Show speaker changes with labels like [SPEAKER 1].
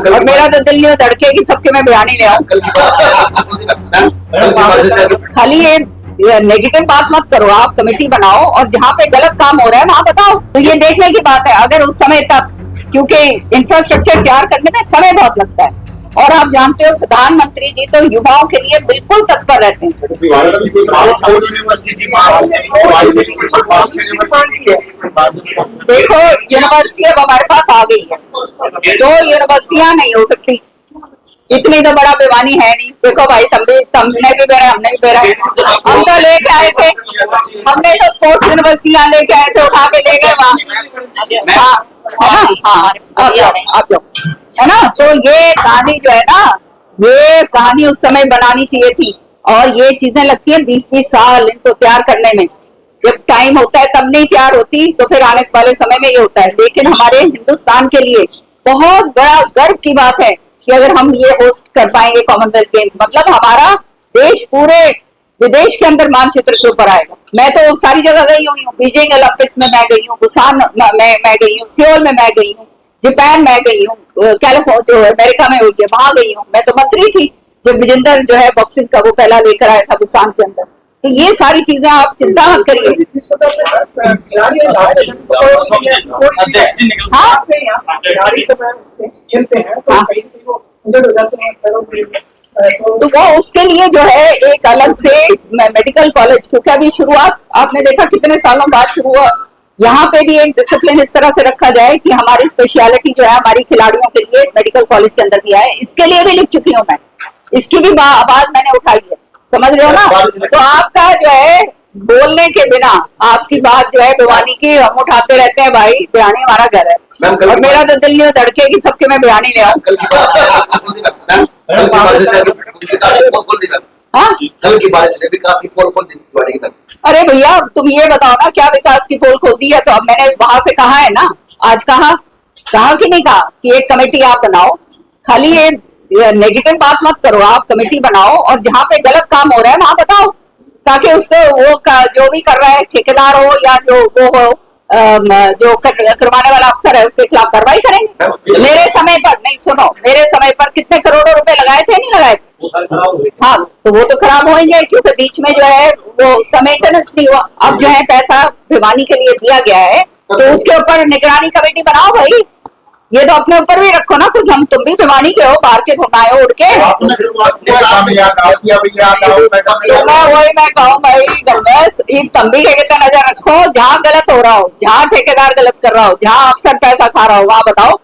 [SPEAKER 1] और मेरा तो दिल नहीं धड़के कि सबके मैं बयानी ले आऊं। खाली ये नेगेटिव बात मत करो, आप कमेटी बनाओ और जहाँ पे गलत काम हो रहा है वहां बताओ। तो ये देखने की बात है, अगर उस समय तक, क्योंकि इंफ्रास्ट्रक्चर तैयार करने में समय बहुत लगता है और आप जानते हो प्रधानमंत्री जी तो युवाओं के लिए बिल्कुल तत्पर रहते हैं। देखो यूनिवर्सिटी अब हमारे पास आ गई है, 2 यूनिवर्सिटियां नहीं हो सकती, इतनी तो बड़ा बेवानी है नहीं। देखो भाई तुमने भी बेरा, हमने भी बेरा, हम तो लेके आए थे, हमने तो स्पोर्ट्स यूनिवर्सिटी यहाँ लेके आए थे, उठा के ले गए वहाँ, आप लोग है ना। तो ये कहानी जो है ना, ये कहानी उस समय बनानी चाहिए थी और ये चीजें लगती है 20-20 साल इनको तैयार करने में। जब टाइम होता है तब नहीं तैयार होती तो फिर आने वाले समय में ये होता है। लेकिन हमारे हिंदुस्तान के लिए बहुत बड़ा गर्व की बात है कि अगर हम ये होस्ट कर पाएंगे कॉमनवेल्थ गेम्स, मतलब हमारा देश पूरे विदेश के अंदर मानचित्र के ऊपर आएगा। मैं तो सारी जगह गई हुई हूँ, बीजिंग ओलंपिक्स में मैं गई हूँ, बुसान में मैं गई हूँ, सियोल में मैं गई हूँ, जापान में गई हूँ, कैलिफोर्निया जो अमेरिका में हुई है वहां गई हूँ। मैं तो मंत्री थी जब विजेंदर जो है बॉक्सिंग का वो पहला लेकर आया था बुसान के अंदर। तो ये सारी चीजें आप चिंता मत करिए। तो वो उसके लिए जो है एक अलग से मेडिकल कॉलेज, क्योंकि अभी शुरुआत आपने देखा कितने सालों बाद शुरू हुआ, यहाँ पे भी एक डिसिप्लिन इस तरह से रखा जाए कि हमारी स्पेशलिटी जो है हमारी खिलाड़ियों के लिए इस मेडिकल कॉलेज के अंदर दिया है। इसके लिए भी लिख चुकी हूँ मैं, इसकी भी आवाज मैंने उठाई है, समझ रहे हो ना। तो आपका जो है बोलने के बिना आपकी बात जो है भिवानी की हम उठाते रहते हैं, भाई भिवानी हमारा घर है और मेरा तो दिल नहीं धड़के कि सबके मैं भिवानी ले आऊं।
[SPEAKER 2] कल की बारिश ने विकास की पोल खोल दी।
[SPEAKER 1] अरे भैया तुम ये बताओ ना, क्या विकास की पोल खोल दी है? तो अब मैंने इस वहां से कहा है ना, आज कहा कि नहीं कहा कि एक कमेटी आप बनाओ। खाली ये नेगेटिव बात मत करो, आप कमेटी बनाओ और जहाँ पे गलत काम हो रहा है वहां बताओ, ताकि उसको वो जो भी कर रहा है ठेकेदार हो या जो वो हो जो करवाने वाला अफसर है उसके खिलाफ कार्रवाई करेंगे। मेरे समय पर नहीं, सुनो, मेरे समय पर कितने करोड़ों रुपए लगाए थे, नहीं लगाए थे? हाँ, तो वो तो खराब होंगे क्योंकि बीच में जो है वो उसका मेंटेनेंस नहीं हुआ। अब जो है पैसा भिवानी के लिए दिया गया है तो उसके ऊपर निगरानी कमेटी बनाओ भाई। ये तो अपने ऊपर भी रखो ना कुछ, हम तुम भी भिवानी के हो, बाहर के थोड़ा आए उड़ के। वही मैं कहूँ भाई गंगस, तंबी के कितना नजर रखो, जहाँ गलत हो रहा हो, जहाँ ठेकेदार गलत कर रहा हो, जहाँ अफसर पैसा खा रहा हो वहां बताओ।